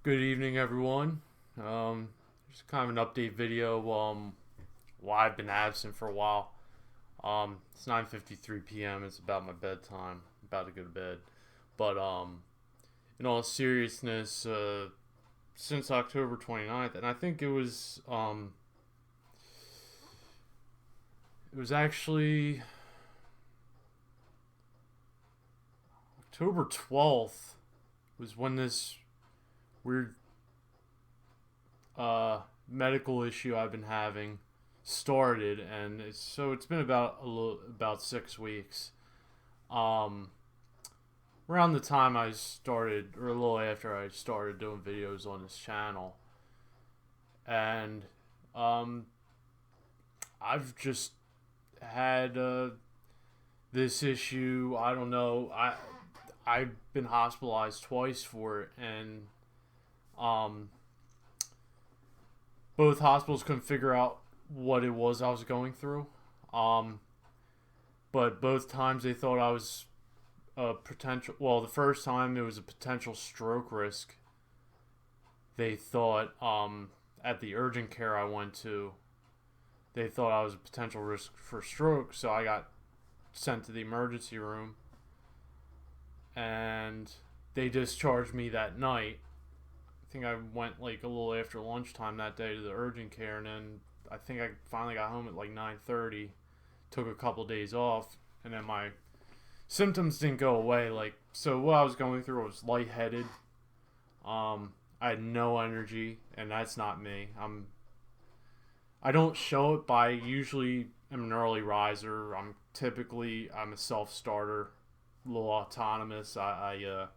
Good evening, everyone. Just kind of an update video. Why I've been absent for a while. It's 9:53 p.m. It's about my bedtime. I'm about to go to bed. But in all seriousness, since October 29th, and I think it was actually October 12th was when this weird medical issue I've been having started, and it's been about 6 weeks. Around the time I started, or a little after I started doing videos on this channel, and I've just had this issue. I don't know. I've been hospitalized twice for it, and both hospitals couldn't figure out what it was I was going through. But both times they thought I was a potential. Well, the first time it was a potential stroke risk. They thought at the urgent care I went to, they thought I was a potential risk for stroke, so I got sent to the emergency room, and they discharged me that night. I think I went like a little after lunchtime that day to the urgent care, and then I think I finally got home at like 9:30. Took a couple days off, and then my symptoms didn't go away. So what I was going through was lightheaded. I had no energy, and that's not me. I don't show it, but I usually am an early riser. I'm a self-starter, a little autonomous. I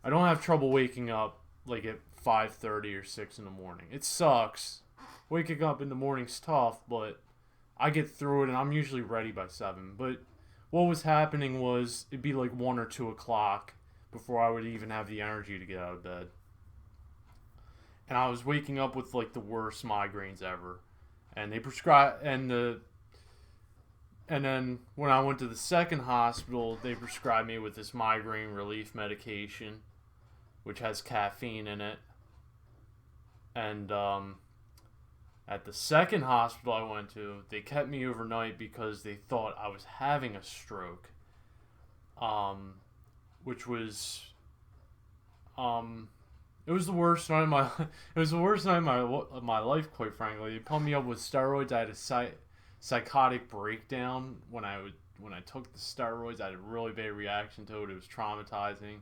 don't have trouble waking up like at 5:30 or 6 in the morning. It sucks. Waking up in the morning's tough, but I get through it, and I'm usually ready by 7. But what was happening was it'd be like 1 or 2 o'clock before I would even have the energy to get out of bed. And I was waking up with like the worst migraines ever. And they prescribed, and then when I went to the second hospital, they prescribed me with this migraine relief medication, which has caffeine in it. And at the second hospital I went to, they kept me overnight because they thought I was having a stroke, which was it was the worst night of my my life, quite frankly. They pumped me up with steroids. I had a psychotic breakdown when I took the steroids. I had a really bad reaction to it. It was traumatizing.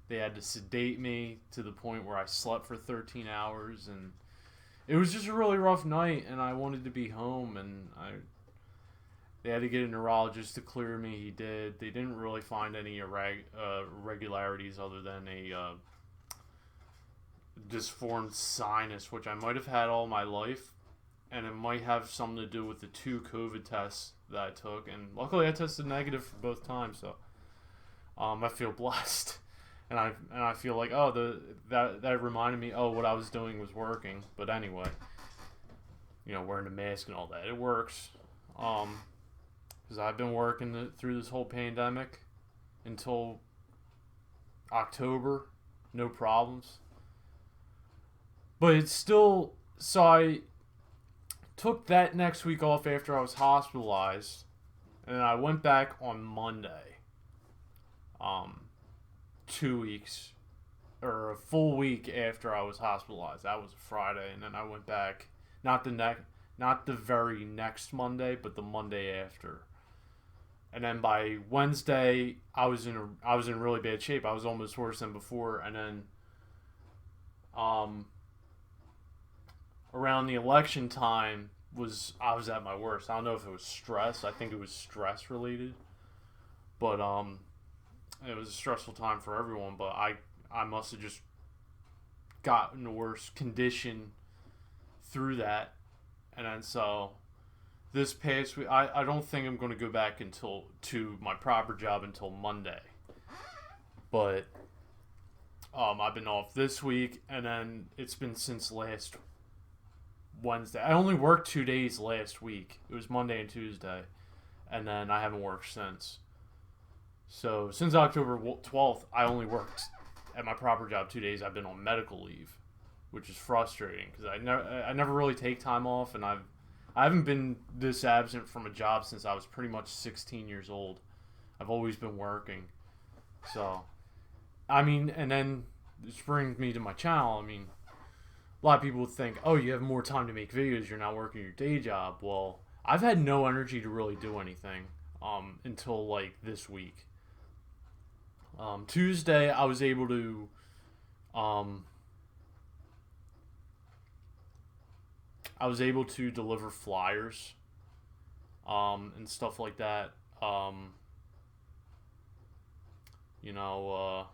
They had to sedate me to the point where I slept for 13 hours, and it was just a really rough night, and I wanted to be home, and they had to get a neurologist to clear me. He did. They didn't really find any irregularities other than a disformed sinus, which I might have had all my life, and it might have something to do with the 2 COVID tests that I took, and luckily I tested negative for both times, so I feel blessed. And I feel like, that reminded me, what I was doing was working. But anyway, wearing the mask and all that, it works. Because I've been working through this whole pandemic until October, no problems. But it's still, so I took that next week off after I was hospitalized, and then I went back on Monday. 2 weeks, or a full week after I was hospitalized. That was a Friday, and then I went back, not the very next Monday, but the Monday after. And then by Wednesday, I was in really bad shape. I was almost worse than before. And then around the election time I was at my worst. I don't know if it was stress. I think it was stress related, but it was a stressful time for everyone, but I must have just gotten a worse condition through that. And then so this past week, I don't think I'm going to go back to my proper job until Monday. But I've been off this week, and then it's been since last Wednesday. I only worked 2 days last week. It was Monday and Tuesday, and then I haven't worked since. So since October 12th, I only worked at my proper job 2 days I've been on medical leave, which is frustrating because I never really take time off, and I haven't been this absent from a job since I was pretty much 16 years old. I've always been working. So, I mean, and then this brings me to my channel. I mean, a lot of people would think, oh, you have more time to make videos, you're not working your day job. Well, I've had no energy to really do anything until like this week. Tuesday, I was able to deliver flyers and stuff like that. You know,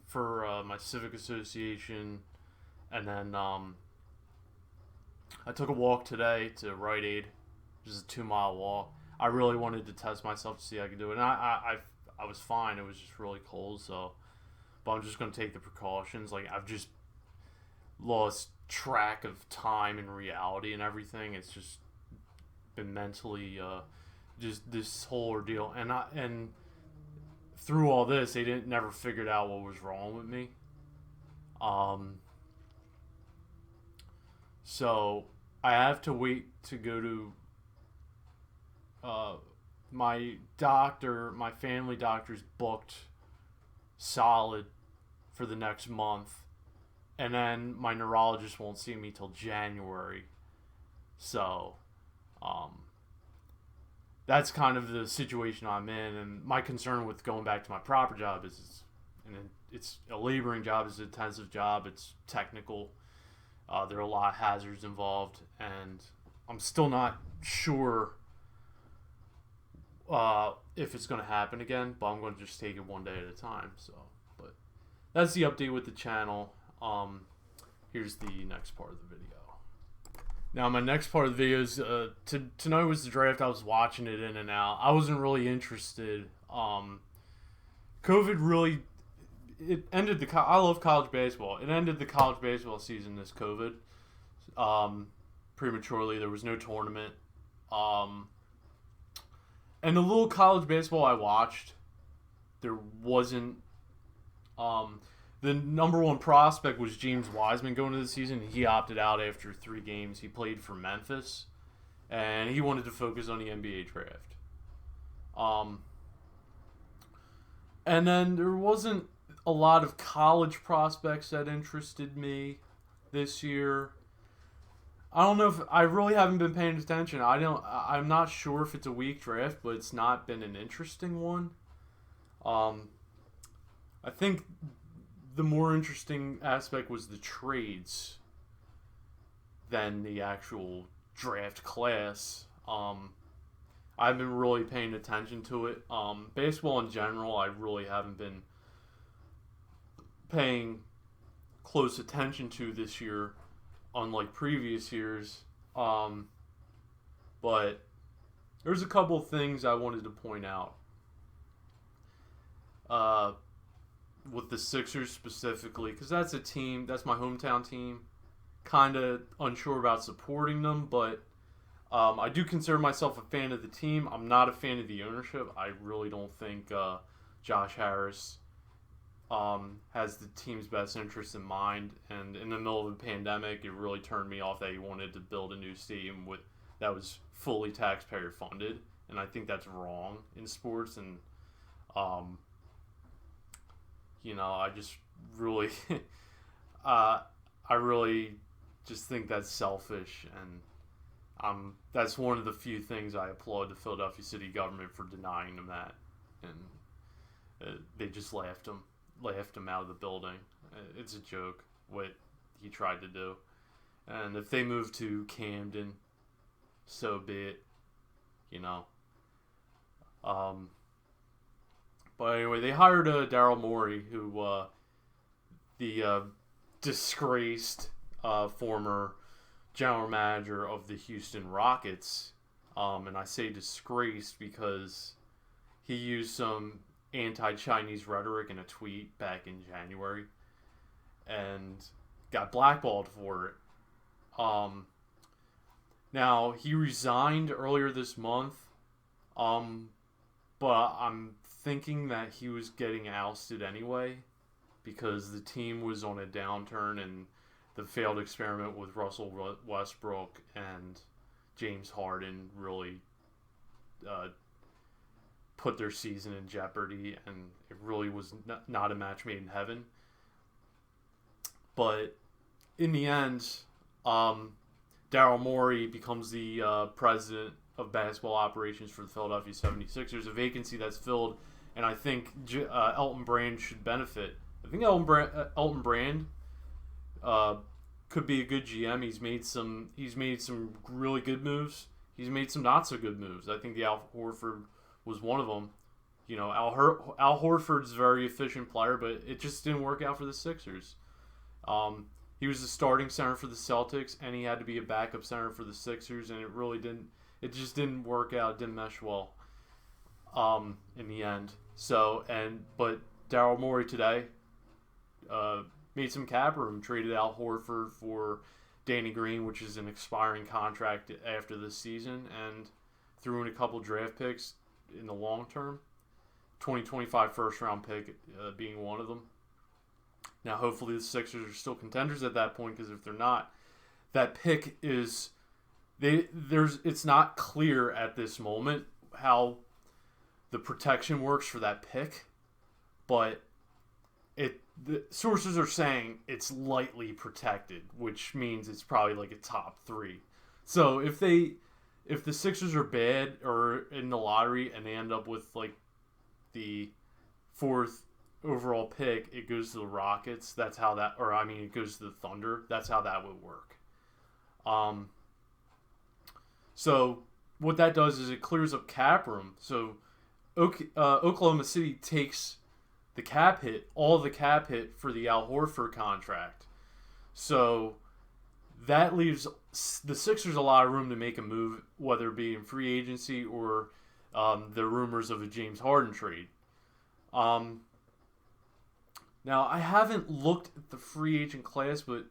for my civic association, and then I took a walk today to Rite Aid, which is a 2-mile walk. I really wanted to test myself to see if I could do it, and I was fine. It was just really cold, so. But I'm just gonna take the precautions. Like, I've just lost track of time and reality and everything. It's just been mentally just this whole ordeal, and through all this, they never figured out what was wrong with me. So I have to wait to go to my doctor. My family doctor's booked solid for the next month, and then my neurologist won't see me till January. So that's kind of the situation I'm in, and my concern with going back to my proper job is it's a laboring job, it's an intensive job, it's technical. There are a lot of hazards involved, and I'm still not sure if it's going to happen again, but I'm going to just take it one day at a time. So, but that's the update with the channel. Here's the next part of the video. Now, my next part of the video is tonight was the draft. I was watching it in and out. I wasn't really interested. COVID really, it ended I love college baseball. It ended the college baseball season, this COVID, prematurely. There was no tournament. And the little college baseball I watched, there wasn't, the number one prospect was James Wiseman going into the season. He opted out after 3 games. He played for Memphis, and he wanted to focus on the NBA draft. And then there wasn't a lot of college prospects that interested me this year. I don't know if I really haven't been paying attention. I'm not sure if it's a weak draft, but it's not been an interesting one. I think the more interesting aspect was the trades than the actual draft class. I've been really paying attention to it. Baseball in general, I really haven't been paying close attention to this year, unlike previous years. But there's a couple of things I wanted to point out. With the Sixers specifically, because that's a team, that's my hometown team. Kind of unsure about supporting them, but I do consider myself a fan of the team. I'm not a fan of the ownership. I really don't think Josh Harris has the team's best interest in mind. And in the middle of the pandemic, it really turned me off that he wanted to build a new stadium that was fully taxpayer funded. And I think that's wrong in sports. And I just really, I really just think that's selfish, and that's one of the few things I applaud the Philadelphia city government for denying them that, and they just laughed him out of the building. It's a joke what he tried to do, and if they move to Camden, so be it, But anyway, they hired DARYL Morey, who the disgraced former general manager of the Houston Rockets. And I say disgraced because he used some anti-Chinese rhetoric in a tweet back in January and got blackballed for it. Now, he resigned earlier this month Um, but I'm thinking that he was getting ousted anyway because the team was on a downturn and the failed experiment with Russell Westbrook and James Harden really put their season in jeopardy, and it really was not a match made in heaven. But in the end, Daryl Morey becomes the president of basketball operations for the Philadelphia 76ers, a vacancy that's filled, and I think Elton Brand should benefit. I think Elton Brand could be a good GM. He's made some really good moves. He's made some not so good moves. I think the Al Horford was one of them. You know, Al Horford's a very efficient player, but it just didn't work out for the Sixers. He was the starting center for the Celtics, and he had to be a backup center for the Sixers, and it really didn't. It just didn't work out. It didn't mesh well. In the end. But Daryl Morey today made some cap room, traded Al Horford for Danny Green, which is an expiring contract after this season, and threw in a couple draft picks in the long term. 2025 first round pick being one of them. Now, hopefully the Sixers are still contenders at that point, because if they're not, that pick is it's not clear at this moment how the protection works for that pick, but the sources are saying it's lightly protected, which means it's probably like a top 3. So if the Sixers are bad or in the lottery and they end up with like the 4th overall pick, it goes to the Rockets. That's how that, it goes to the Thunder. That's how that would work. So what that does is it clears up cap room. So Oklahoma City takes the cap hit, all the cap hit for the Al Horford contract. So that leaves the Sixers a lot of room to make a move, whether it be in free agency or the rumors of a James Harden trade. Now, I haven't looked at the free agent class, but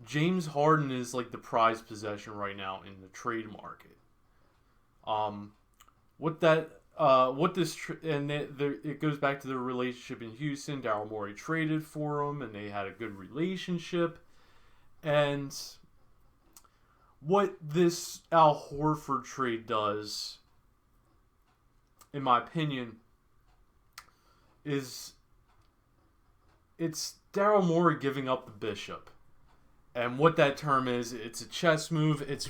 James Harden is like the prized possession right now in the trade market. It goes back to their relationship in Houston. Daryl Morey traded for him, and they had a good relationship. And what this Al Horford trade does, in my opinion, is it's Daryl Morey giving up the bishop. And what that term is, it's a chess move. It's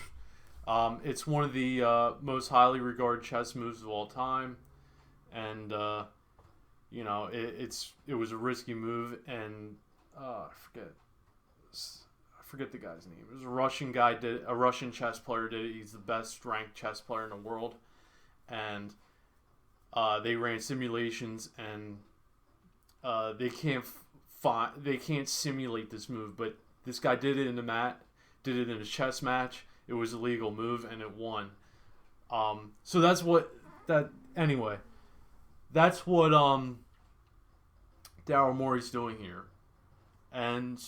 one of the most highly regarded chess moves of all time, and it was a risky move. And I forget the guy's name. It was a Russian guy a Russian chess player did it. He's the best ranked chess player in the world, and they ran simulations, and they can't simulate this move, but this guy did it in a chess match. It was a legal move, and it won. So that's what Daryl Morey's doing here, and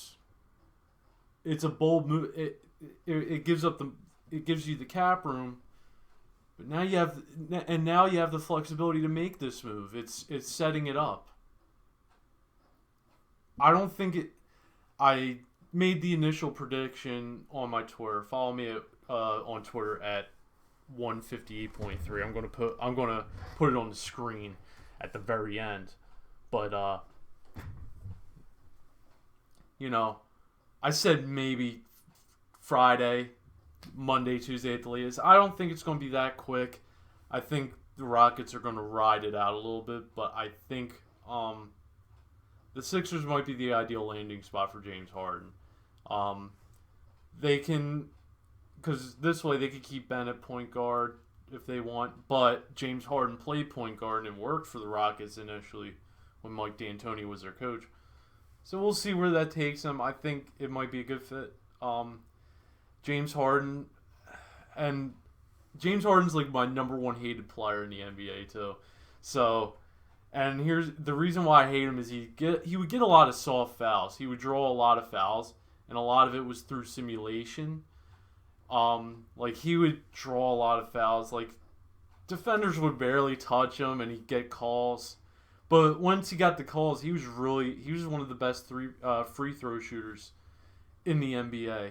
it's a bold move. It gives you the cap room, but now you have the flexibility to make this move. It's setting it up. I made the initial prediction on my Twitter. Follow me on Twitter at 158.3. I'm gonna put it on the screen at the very end. But I said maybe Friday, Monday, Tuesday at the latest. I don't think it's gonna be that quick. I think the Rockets are gonna ride it out a little bit, but I think the Sixers might be the ideal landing spot for James Harden. They can, because this way they could keep Ben at point guard if they want, but James Harden played point guard and worked for the Rockets initially when Mike D'Antoni was their coach. So we'll see where that takes him. I think it might be a good fit. James Harden's like my number one hated player in the NBA too. So, and here's the reason why I hate him is he would get a lot of soft fouls. He would draw a lot of fouls, and a lot of it was through simulation. Like he would draw a lot of fouls. Like defenders would barely touch him, and he'd get calls. But once he got the calls, he was one of the best free throw shooters in the NBA.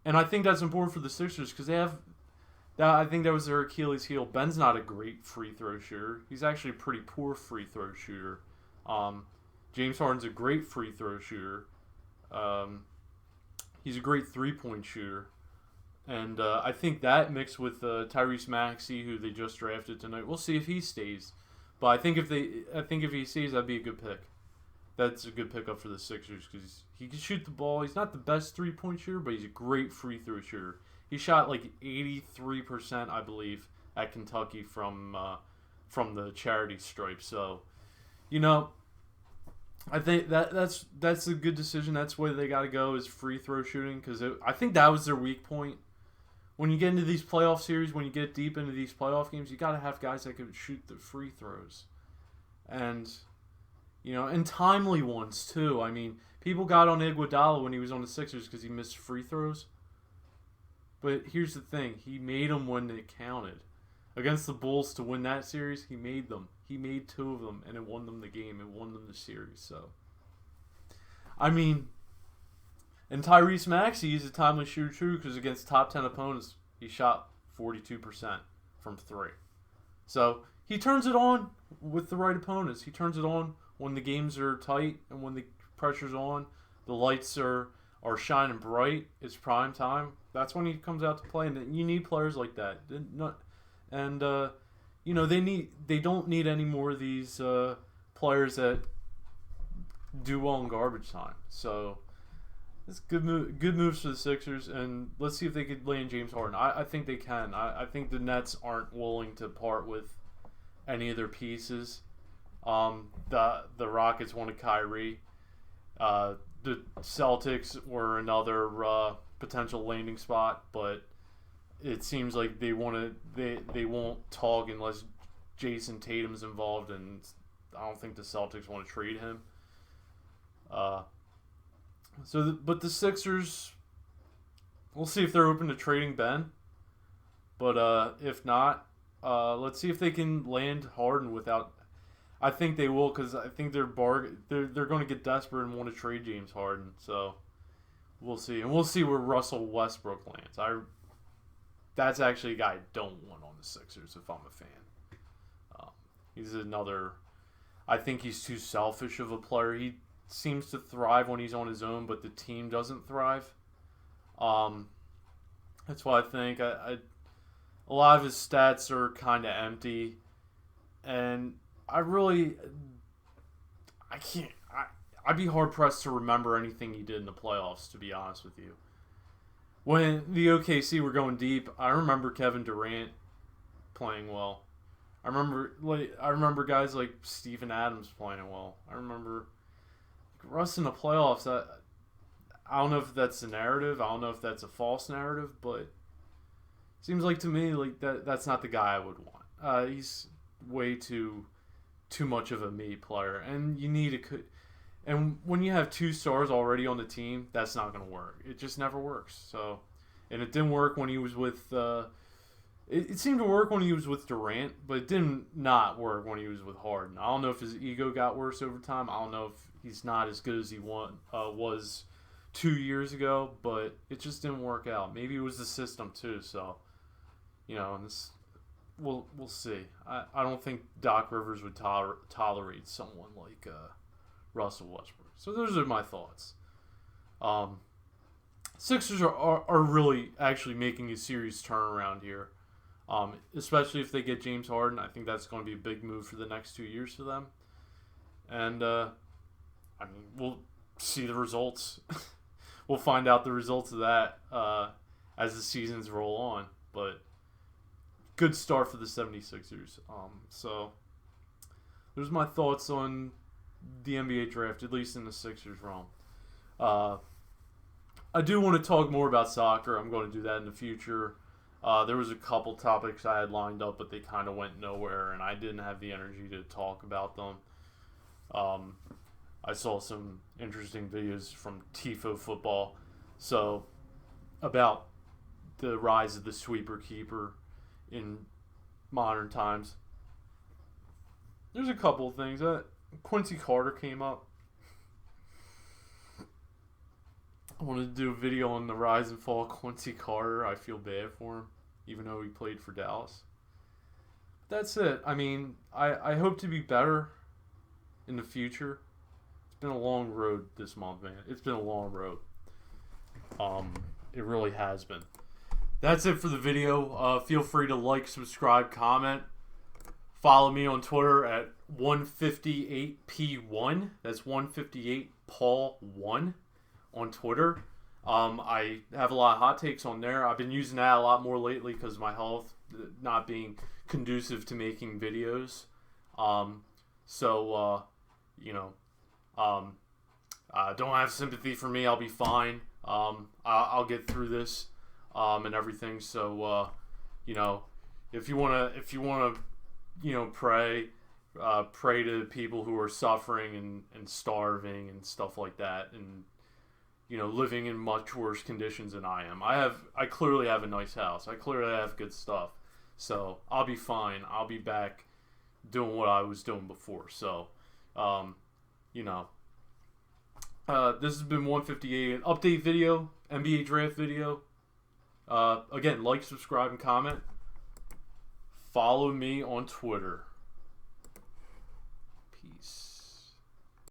And I think that's important for the Sixers because they have that. I think that was their Achilles heel. Ben's not a great free throw shooter. He's actually a pretty poor free throw shooter. James Harden's a great free throw shooter. He's a great 3-point shooter. And I think that mixed with Tyrese Maxey, who they just drafted tonight, we'll see if he stays. But I think if he stays, that'd be a good pick. That's a good pickup for the Sixers because he can shoot the ball. He's not the best 3-point shooter, but he's a great free throw shooter. He shot like 83%, I believe, at Kentucky from the charity stripe. So, I think that's a good decision. That's where they got to go is free throw shooting because I think that was their weak point. When you get into these playoff series, when you get deep into these playoff games, you got to have guys that can shoot the free throws. And, and timely ones, too. I mean, people got on Iguodala when he was on the Sixers because he missed free throws. But here's the thing. He made them when they counted. Against the Bulls to win that series, he made them. He made 2 of them, and it won them the game. It won them the series. So, I mean... And Tyrese Maxey is a timely shooter too because against top 10 opponents, he shot 42% from 3. So he turns it on with the right opponents. He turns it on when the games are tight and when the pressure's on. The lights are shining bright. It's prime time. That's when he comes out to play. And you need players like that. And they don't need any more of these players that do well in garbage time. So. It's good moves for the Sixers, and let's see if they could land James Harden. I think they can. I think the Nets aren't willing to part with any of their pieces. The Rockets wanted Kyrie. The Celtics were another potential landing spot, but it seems like they won't talk unless Jason Tatum's involved, and I don't think the Celtics want to trade him. But the Sixers, we'll see if they're open to trading Ben. But if not, let's see if they can land Harden without. I think they will because I think they're going to get desperate and want to trade James Harden. So we'll see, and we'll see where Russell Westbrook lands. That's actually a guy I don't want on the Sixers if I'm a fan. He's another. I think he's too selfish of a player. He seems to thrive when he's on his own, but the team doesn't thrive. That's why I think a lot of his stats are kind of empty, and I'd be hard pressed to remember anything he did in the playoffs, to be honest with you. When the OKC were going deep, I remember Kevin Durant playing well. I remember guys like Steven Adams playing well. I remember Russ in the playoffs. I don't know if that's the narrative. I don't know if that's a false narrative, but it seems like to me like that's not the guy I would want. He's way too much of a me player, and you need and when you have 2 stars already on the team, that's not going to work. It just never works. So, and it didn't work when he was with. It seemed to work when he was with Durant, but it didn't not work when he was with Harden. I don't know if his ego got worse over time. I don't know if he's not as good as he was 2 years ago, but it just didn't work out. Maybe it was the system too. So, and we'll see. I don't think Doc Rivers would tolerate someone like Russell Westbrook. So those are my thoughts. Sixers are really actually making a serious turnaround here. Especially if they get James Harden. I think that's going to be a big move for the next 2 years for them. And, we'll see the results. We'll find out the results of that as the seasons roll on. But good start for the 76ers. So, there's my thoughts on the NBA draft, at least in the Sixers realm. I do want to talk more about soccer. I'm going to do that in the future. There was a couple topics I had lined up, but they kind of went nowhere, and I didn't have the energy to talk about them. I saw some interesting videos from Tifo Football, about the rise of the sweeper keeper in modern times. There's a couple of things. Quincy Carter came up. I wanted to do a video on the rise and fall of Quincy Carter. I feel bad for him, even though he played for Dallas. That's it. I mean, I hope to be better in the future. It's been a long road this month, man. It's been a long road. It really has been. That's it for the video. Feel free to like, subscribe, comment. Follow me on Twitter at 158P1. That's 158Paul1 on Twitter. I have a lot of hot takes on there. I've been using that a lot more lately because of my health not being conducive to making videos. Don't have sympathy for me. I'll be fine. I'll get through this and everything. So if you wanna pray to people who are suffering and starving and stuff like that, and living in much worse conditions than I am. I clearly have a nice house. I clearly have good stuff. So I'll be fine. I'll be back doing what I was doing before. So, this has been 158, an update video, NBA draft video. Again, like, subscribe, and comment. Follow me on Twitter. Peace.